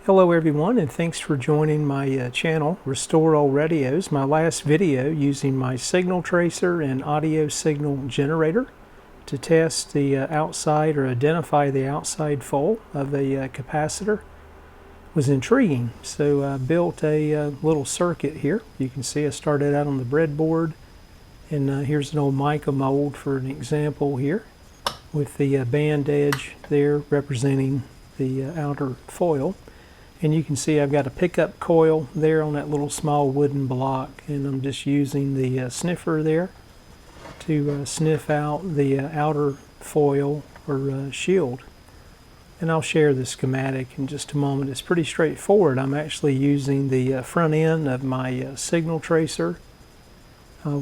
Hello everyone, and thanks for joining my channel, RestoreOldRadios. My last video using my signal tracer and audio signal generator to test the outside or identify the outside foil of a capacitor was intriguing. So I built a little circuit here. You can see I started out on the breadboard, and here's an old mica mold for an example here with the band edge there representing the outer foil. And you can see I've got a pickup coil there on that little small wooden block, and I'm just using the sniffer there to sniff out the outer foil or shield. And I'll share the schematic in just a moment. It's pretty straightforward. I'm actually using the front end of my signal tracer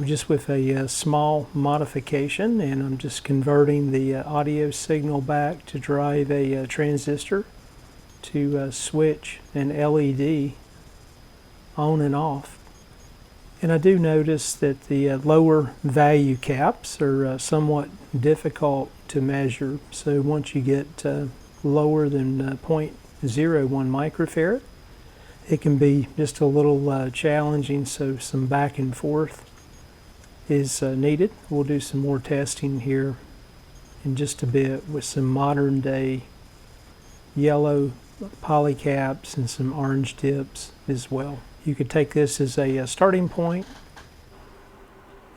just with a small modification, and I'm just converting the audio signal back to drive a transistor to switch an LED on and off. And I do notice that the lower value caps are somewhat difficult to measure. So once you get lower than 0.01 microfarad, it can be just a little challenging, so some back and forth is needed. We'll do some more testing here in just a bit with some modern day yellow polycaps and some orange tips as well. You could take this as a starting point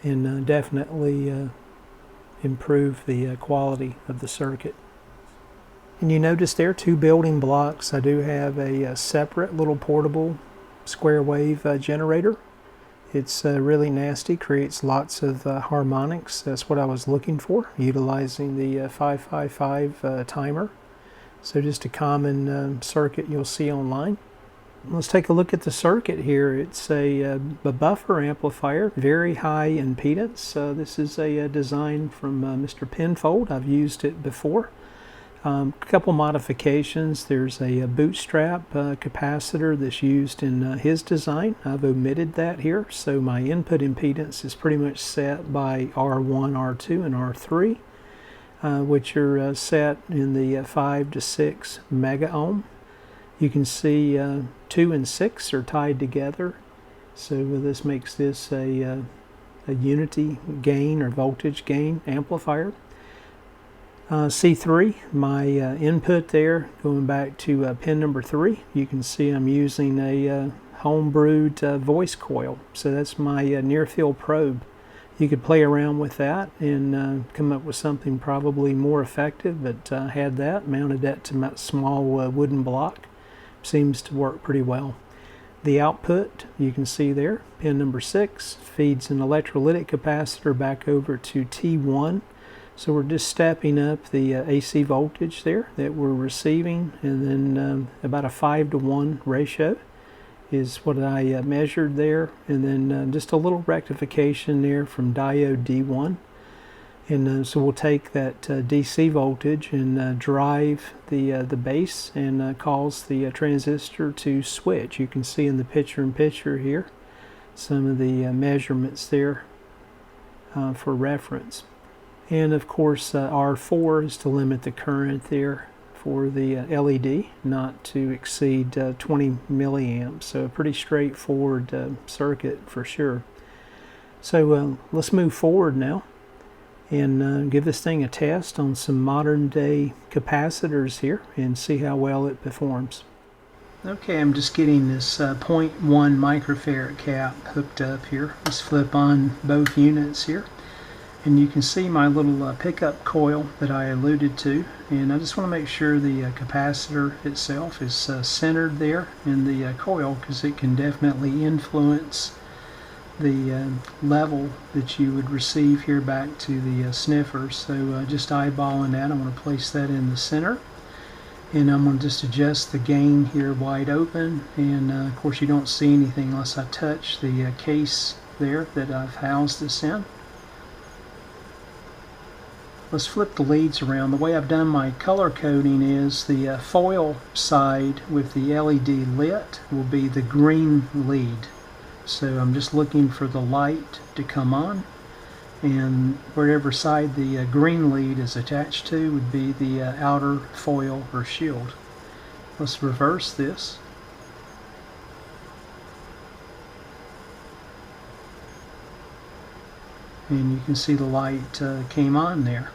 and definitely improve the quality of the circuit. And you notice there are two building blocks. I do have a separate little portable square wave generator. It's really nasty, creates lots of harmonics. That's what I was looking for, utilizing the 555 timer. So just a common circuit you'll see online. Let's take a look at the circuit here. It's a buffer amplifier, very high impedance. This is a design from Mr. Penfold. I've used it before. A couple modifications. There's a bootstrap capacitor that's used in his design. I've omitted that here, so my input impedance is pretty much set by R1, R2, and R3. Which are set in the 5 to 6 mega ohm. You can see 2 and 6 are tied together, so this makes this a unity gain or voltage gain amplifier. C3, my input there, going back to pin number 3, you can see I'm using a homebrewed voice coil, so that's my near field probe. You could play around with that and come up with something probably more effective, but had that, mounted that to my small wooden block. Seems to work pretty well. The output, you can see there, pin number 6, feeds an electrolytic capacitor back over to T1. So we're just stepping up the AC voltage there that we're receiving, and then about a 5 to 1 ratio is what I measured there, and then just a little rectification there from diode D1. And so we'll take that DC voltage and drive the base and cause the transistor to switch. You can see in the picture-in-picture here some of the measurements there for reference. And of course R4 is to limit the current there for the LED not to exceed 20 milliamps. So a pretty straightforward circuit for sure. So let's move forward now and give this thing a test on some modern day capacitors here and see how well it performs. Okay, I'm just getting this 0.1 microfarad cap hooked up here. Let's flip on both units here. And you can see my little pickup coil that I alluded to, and I just want to make sure the capacitor itself is centered there in the coil, because it can definitely influence the level that you would receive here back to the sniffer. So just eyeballing that, I'm going to place that in the center, and I'm going to just adjust the gain here wide open, and of course you don't see anything unless I touch the case there that I've housed this in. Let's flip the leads around. The way I've done my color coding is the foil side with the LED lit will be the green lead. So I'm just looking for the light to come on, and wherever side the green lead is attached to would be the outer foil or shield. let's reverse this. And you can see the light came on there.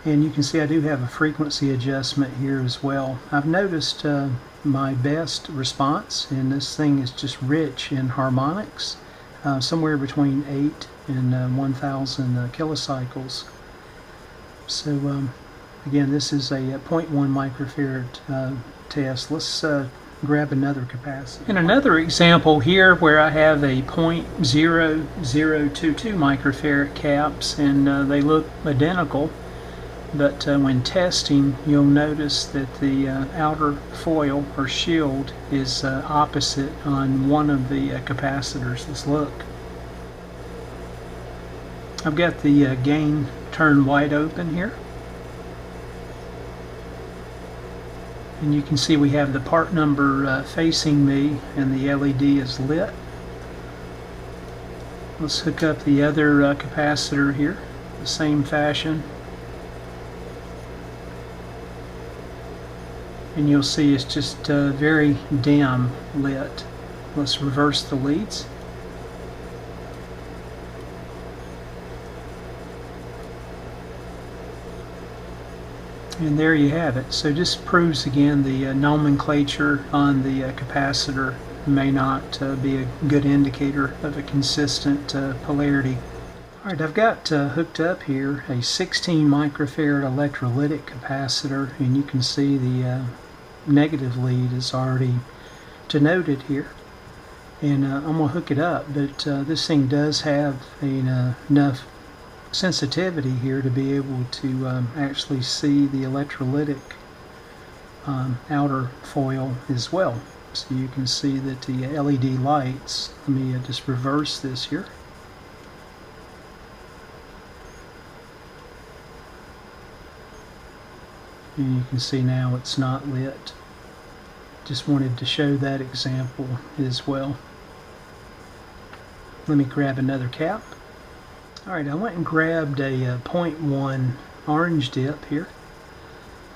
And you can see I do have a frequency adjustment here as well. I've noticed my best response, and this thing is just rich in harmonics, somewhere between 8 and 1000 kilocycles. So again, this is a 0.1 microfarad test. Let's grab another capacitor. In another example here where I have a 0.0022 microfarad caps, and they look identical, but when testing you'll notice that the outer foil or shield is opposite on one of the capacitors. Let's look. I've got the gain turned wide open here, and you can see we have the part number facing me and the LED is lit. Let's hook up the other capacitor here, the same fashion. And you'll see it's just very dim lit. Let's reverse the leads. And there you have it. So just proves again the nomenclature on the capacitor may not be a good indicator of a consistent polarity. Alright, I've got hooked up here a 16 microfarad electrolytic capacitor, and you can see the negative lead is already denoted here. And I'm going to hook it up, but this thing does have enough sensitivity here to be able to actually see the electrolytic outer foil as well. So you can see that the LED lights, let me just reverse this here. And you can see now it's not lit. Just wanted to show that example as well. Let me grab another cap. Alright, I went and grabbed a 0.1 orange dip here,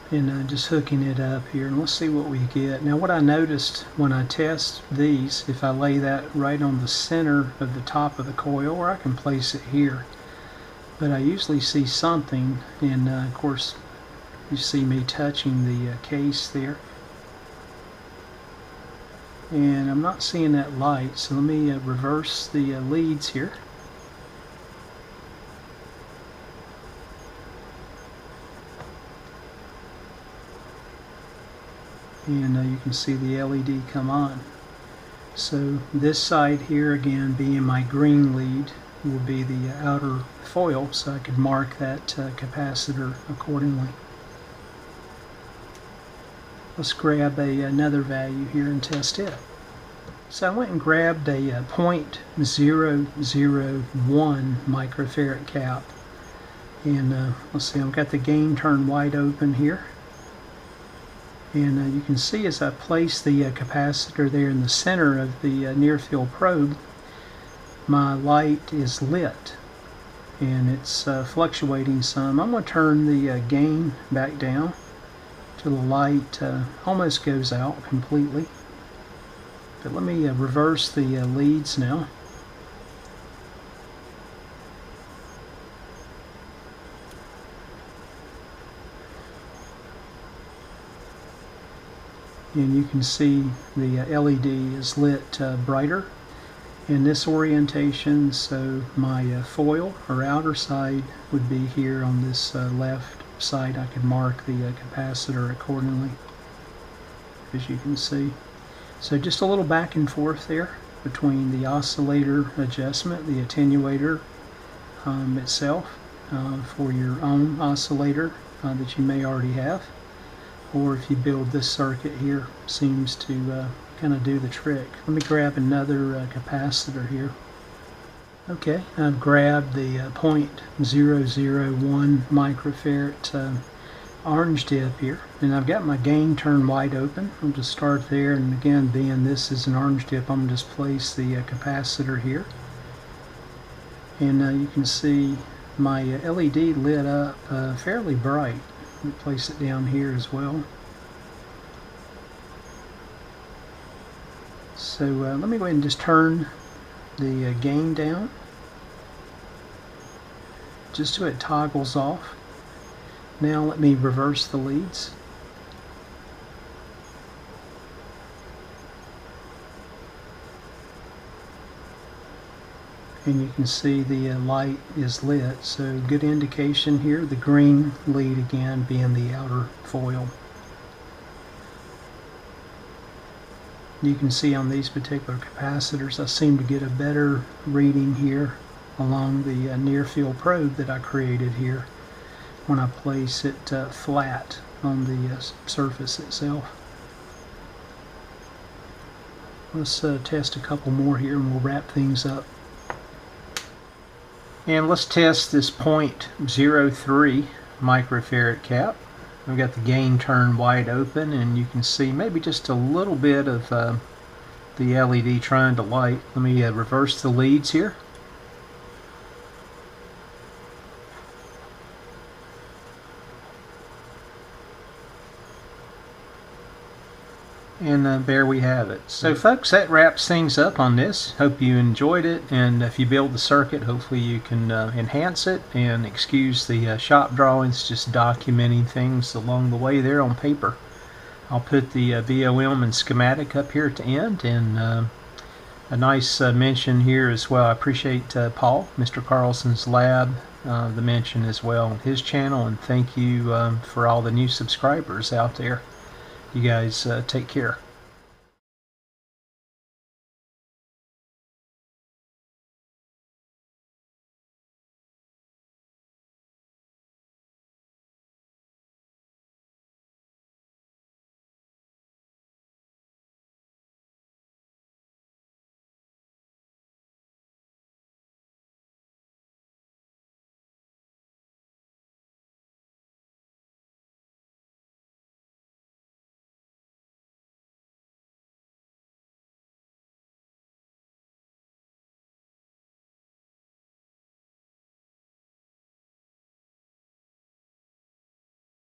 and just hooking it up here, and let's see what we get. Now what I noticed when I test these, if I lay that right on the center of the top of the coil, or I can place it here, but I usually see something, and of course you see me touching the case there, and I'm not seeing that light, so let me reverse the leads here. And you can see the LED come on. So this side here again being my green lead will be the outer foil, so I could mark that capacitor accordingly. Let's grab another value here and test it. So I went and grabbed a 0.001 microfarad cap, and let's see, I've got the gain turned wide open here. And you can see as I place the capacitor there in the center of the near field probe, my light is lit, and it's fluctuating some. I'm going to turn the gain back down till the light almost goes out completely. But let me reverse the leads now. And you can see the LED is lit brighter in this orientation, so my foil or outer side would be here on this left side. I could mark the capacitor accordingly, as you can see. So just a little back and forth there between the oscillator adjustment, the attenuator itself for your own oscillator that you may already have, or if you build this circuit here, seems to kind of do the trick. Let me grab another capacitor here. Okay, I've grabbed the 0.001 microfarad orange dip here, and I've got my gain turned wide open. I'll just start there, and again, being this is an orange dip, I'm going to just place the capacitor here. And you can see my LED lit up fairly bright. Let me place it down here as well. So let me go ahead and just turn the gain down just so it toggles off. Now let me reverse the leads. And you can see the light is lit, so good indication here. The green lead again being the outer foil. You can see on these particular capacitors I seem to get a better reading here along the near field probe that I created here when I place it flat on the surface itself. Let's test a couple more here and we'll wrap things up. And let's test this 0.03 microfarad cap. I've got the gain turned wide open, and you can see maybe just a little bit of the LED trying to light. Let me reverse the leads here. And there we have it. So folks, that wraps things up on this. Hope you enjoyed it, and if you build the circuit, hopefully you can enhance it, and excuse the shop drawings, just documenting things along the way there on paper. I'll put the VOM and schematic up here at the end, and a nice mention here as well. I appreciate Paul, Mr. Carlson's Lab, the mention as well on his channel, and thank you for all the new subscribers out there. You guys take care.